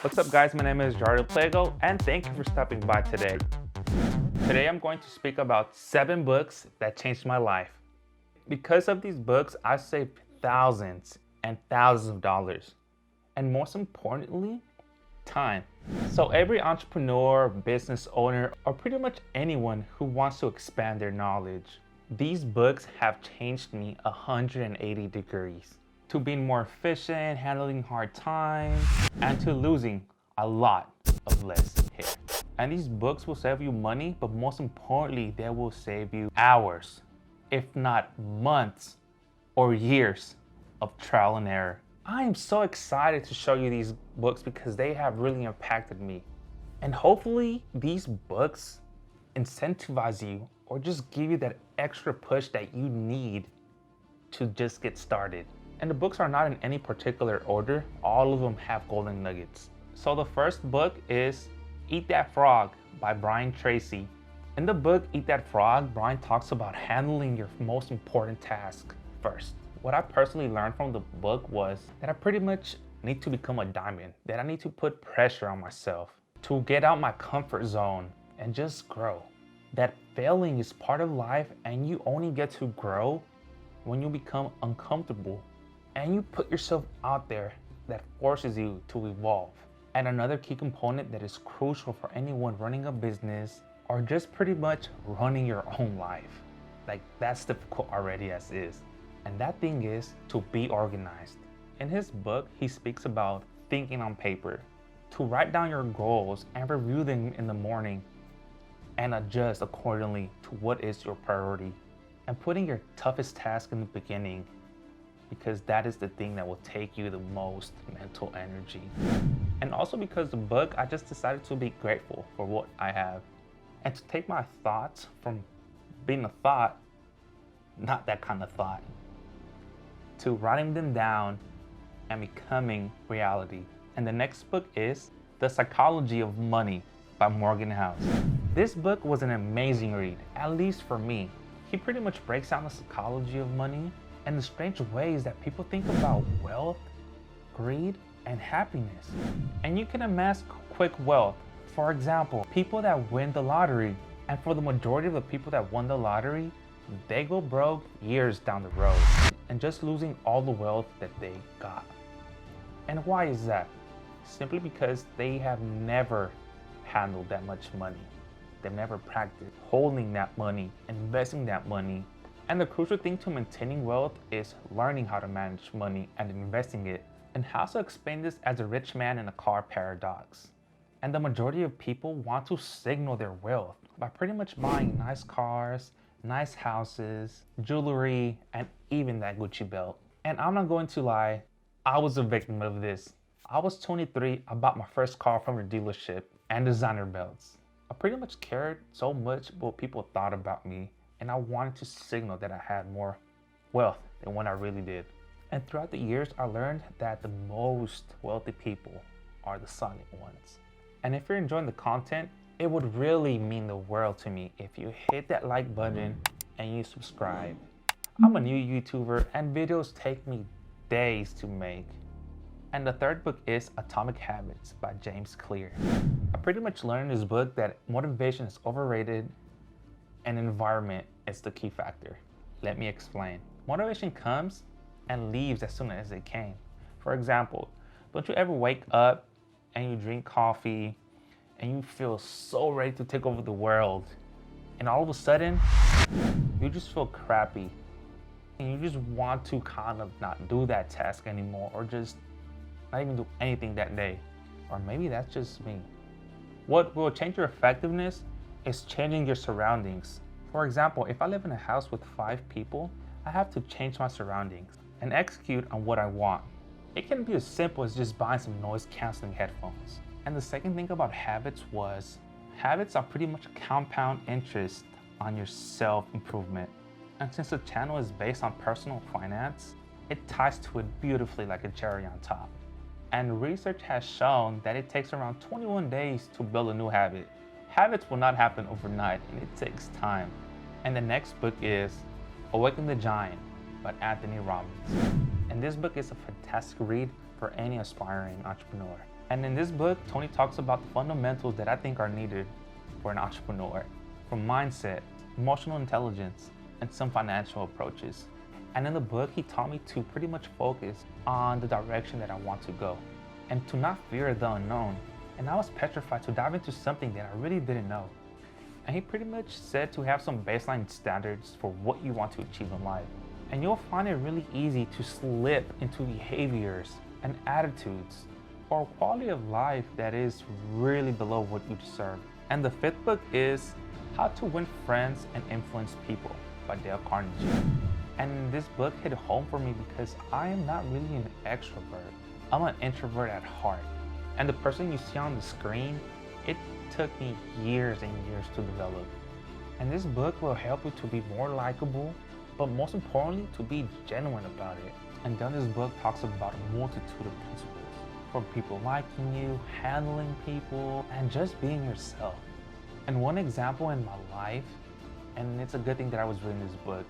What's up guys, my name is Gerardo, and thank you for stopping by today. Today I'm going to speak about 7 books that changed my life. Because of these books, I saved thousands and thousands of dollars. And most importantly, time. So every entrepreneur, business owner, or pretty much anyone who wants to expand their knowledge, these books have changed me 180 degrees. To being more efficient, handling hard times, and to losing a lot of less hair. And these books will save you money, but most importantly, they will save you hours, if not months or years of trial and error. I am so excited to show you these books because they have really impacted me. And hopefully these books incentivize you or just give you that extra push that you need to just get started. And the books are not in any particular order. All of them have golden nuggets. So the first book is Eat That Frog by Brian Tracy. In the book Eat That Frog, Brian talks about handling your most important task first. What I personally learned from the book was that I pretty much need to become a diamond, that I need to put pressure on myself to get out my comfort zone and just grow. That failing is part of life and you only get to grow when you become uncomfortable and you put yourself out there that forces you to evolve. And another key component that is crucial for anyone running a business or just pretty much running your own life. Like that's difficult already as is. And that thing is to be organized. In his book, he speaks about thinking on paper, to write down your goals and review them in the morning and adjust accordingly to what is your priority. And putting your toughest task in the beginning, because that is the thing that will take you the most mental energy. And also because the book, I just decided to be grateful for what I have and to take my thoughts from being a thought, not that kind of thought, to writing them down and becoming reality. And the next book is The Psychology of Money by Morgan House. This book was an amazing read, at least for me. He pretty much breaks down the psychology of money and the strange ways that people think about wealth, greed, and happiness. And you can amass quick wealth. For example, people that win the lottery. And for the majority of the people that won the lottery, they go broke years down the road and just losing all the wealth that they got. And why is that? Simply because they have never handled that much money. They've never practiced holding that money, investing that money. And the crucial thing to maintaining wealth is learning how to manage money and investing it. And how to explain this as a rich man in a car paradox. And the majority of people want to signal their wealth by pretty much buying nice cars, nice houses, jewelry, and even that Gucci belt. And I'm not going to lie, I was a victim of this. I was 23, I bought my first car from a dealership and designer belts. I pretty much cared so much what people thought about me, and I wanted to signal that I had more wealth than what I really did. And throughout the years, I learned that the most wealthy people are the silent ones. And if you're enjoying the content, it would really mean the world to me if you hit that like button and you subscribe. I'm a new YouTuber and videos take me days to make. And the third book is Atomic Habits by James Clear. I pretty much learned in this book that motivation is overrated and environment is the key factor. Let me explain. Motivation comes and leaves as soon as it came. For example, don't you ever wake up and you drink coffee and you feel so ready to take over the world, and all of a sudden you just feel crappy and you just want to kind of not do that task anymore or just not even do anything that day? Or maybe that's just me. What will change your effectiveness is changing your surroundings. For example, if I live in a house with 5 people, I have to change my surroundings and execute on what I want. It can be as simple as just buying some noise canceling headphones. And the second thing about habits was, habits are pretty much a compound interest on your self-improvement. And since the channel is based on personal finance, it ties to it beautifully like a cherry on top. And research has shown that it takes around 21 days to build a new habit. Habits will not happen overnight and it takes time. And the next book is Awaken the Giant by Anthony Robbins. And this book is a fantastic read for any aspiring entrepreneur. And in this book, Tony talks about the fundamentals that I think are needed for an entrepreneur, from mindset, emotional intelligence, and some financial approaches. And in the book, he taught me to pretty much focus on the direction that I want to go and to not fear the unknown. And I was petrified to dive into something that I really didn't know. And he pretty much said to have some baseline standards for what you want to achieve in life. And you'll find it really easy to slip into behaviors and attitudes or a quality of life that is really below what you deserve. And the fifth book is How to Win Friends and Influence People by Dale Carnegie. And this book hit home for me because I am not really an extrovert. I'm an introvert at heart. And the person you see on the screen, it took me years and years to develop. And this book will help you to be more likable, but most importantly, to be genuine about it. And then this book talks about a multitude of principles for people liking you, handling people, and just being yourself. And one example in my life, and it's a good thing that I was reading this book,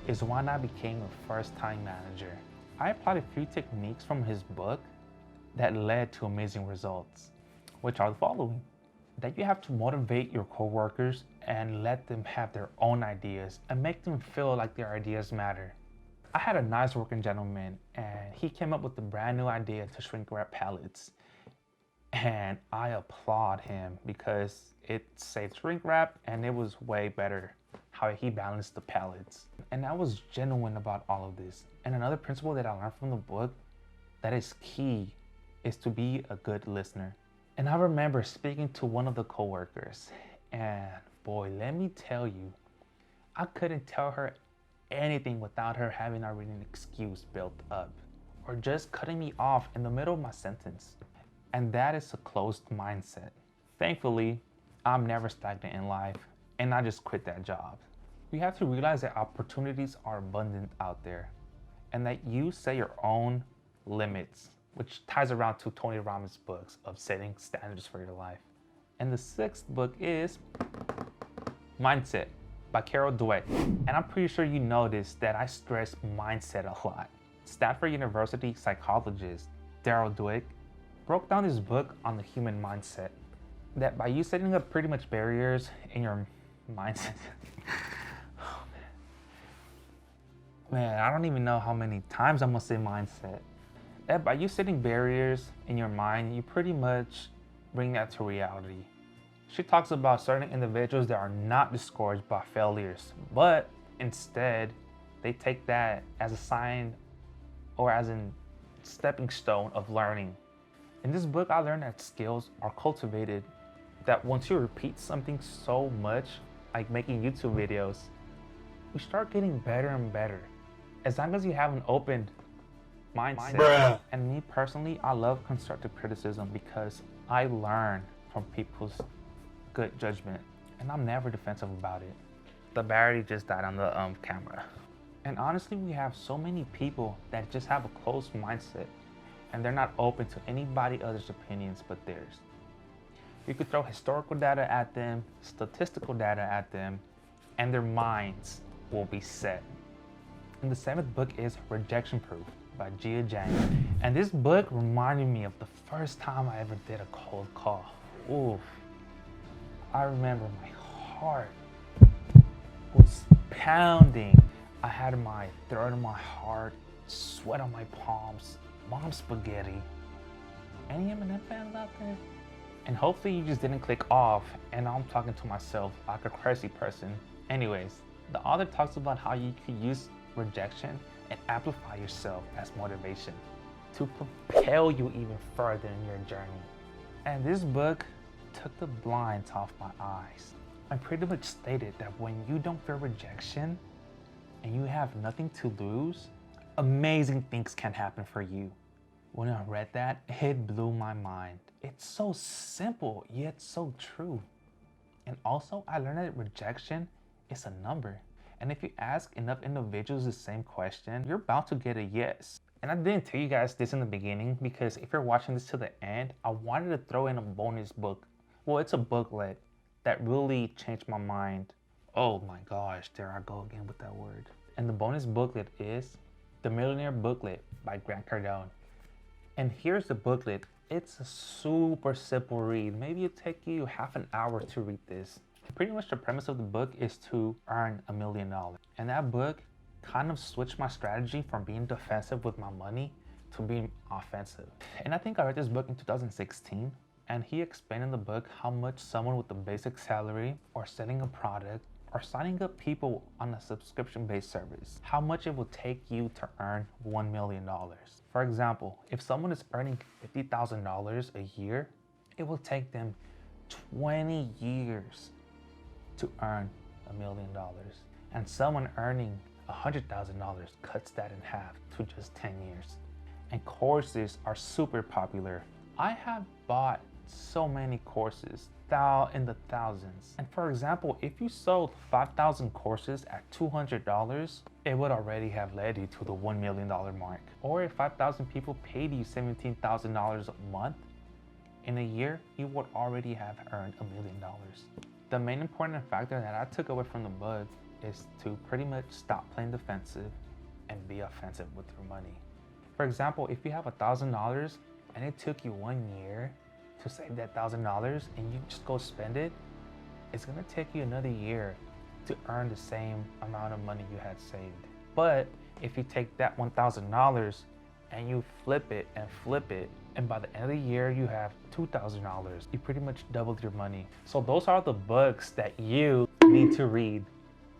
is when I became a first-time manager. I applied a few techniques from his book that led to amazing results, which are the following. That you have to motivate your coworkers and let them have their own ideas and make them feel like their ideas matter. I had a nice working gentleman and he came up with a brand new idea to shrink wrap pallets. And I applaud him because it saved shrink wrap and it was way better how he balanced the pallets. And I was genuine about all of this. And another principle that I learned from the book that is key is to be a good listener. And I remember speaking to one of the coworkers, and boy, let me tell you, I couldn't tell her anything without her having already an excuse built up, or just cutting me off in the middle of my sentence. And that is a closed mindset. Thankfully, I'm never stagnant in life, and I just quit that job. You have to realize that opportunities are abundant out there, and that you set your own limits, which ties around to Tony Robbins' books of setting standards for your life. And the sixth book is Mindset by Carol Dweck. And I'm pretty sure you noticed that I stress mindset a lot. Stanford University psychologist Daryl Dweck broke down his book on the human mindset. That by you setting up pretty much barriers in your mindset, oh man, I don't even know how many times I'm gonna say mindset. That by you setting barriers in your mind, you pretty much bring that to reality. She talks about certain individuals that are not discouraged by failures, but instead they take that as a sign or as a stepping stone of learning. In this book, I learned that skills are cultivated, that once you repeat something so much, like making YouTube videos, you start getting better and better. As long as you have an open mindset. Bruh. And me personally, I love constructive criticism because I learn from people's good judgment, and I'm never defensive about it. The battery just died on the camera. And honestly, we have so many people that just have a closed mindset and they're not open to anybody else's opinions but theirs. You could throw historical data at them, statistical data at them, and their minds will be set. And the seventh book is Rejection Proof by Gia Jang. And this book reminded me of the first time I ever did a cold call. Oof. I remember my heart was pounding. I had my throat in my heart, sweat on my palms, mom spaghetti. Any M&M fans out there? And hopefully you just didn't click off and I'm talking to myself like a crazy person. Anyways, the author talks about how you could use rejection and amplify yourself as motivation to propel you even further in your journey. And this book took the blinds off my eyes. I pretty much stated that when you don't fear rejection and you have nothing to lose, amazing things can happen for you. When I read that, it blew my mind. It's so simple, yet so true. And also, I learned that rejection is a number. And if you ask enough individuals the same question, you're bound to get a yes. And I didn't tell you guys this in the beginning because if you're watching this to the end, I wanted to throw in a bonus book. Well, it's a booklet that really changed my mind. Oh my gosh, there I go again with that word. And the bonus booklet is The Millionaire Booklet by Grant Cardone. And here's the booklet It's a super simple read. Maybe it'll take you half an hour to read this. Pretty much the premise of the book is to earn $1 million. And that book kind of switched my strategy from being defensive with my money to being offensive. And I think I read this book in 2016, and he explained in the book how much someone with a basic salary or selling a product or signing up people on a subscription-based service, how much it will take you to earn $1 million. For example, if someone is earning $50,000 a year, it will take them 20 years to earn $1 million. And someone earning $100,000 cuts that in half to just 10 years. And courses are super popular. I have bought so many courses in the thousands. And for example, if you sold 5,000 courses at $200, it would already have led you to the $1 million mark. Or if 5,000 people paid you $17,000 a month, in a year, you would already have earned $1 million. The main important factor that I took away from the book is to pretty much stop playing defensive and be offensive with your money. For example, if you have $1,000 and it took you 1 year to save that $1,000 and you just go spend it, it's gonna take you another year to earn the same amount of money you had saved. But if you take that $1,000 and you flip it, and by the end of the year you have $2,000, you pretty much doubled your money. So those are the books that you need to read.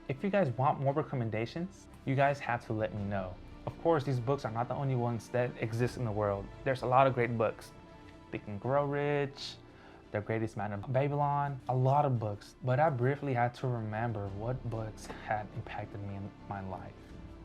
If you guys want more recommendations, you guys have to let me know. Of course, these books are not the only ones that exist in the world. There's a lot of great books. Think and Grow Rich, The Greatest Man of Babylon, a lot of books. But I briefly had to remember what books had impacted me in my life.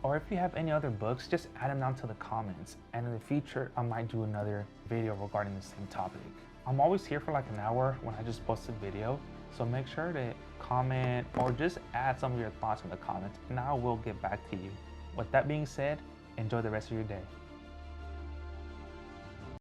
Or if you have any other books, just add them down to the comments. And in the future, I might do another video regarding the same topic. I'm always here for like an hour when I just post a video. So make sure to comment or just add some of your thoughts in the comments and I will get back to you. With that being said, enjoy the rest of your day.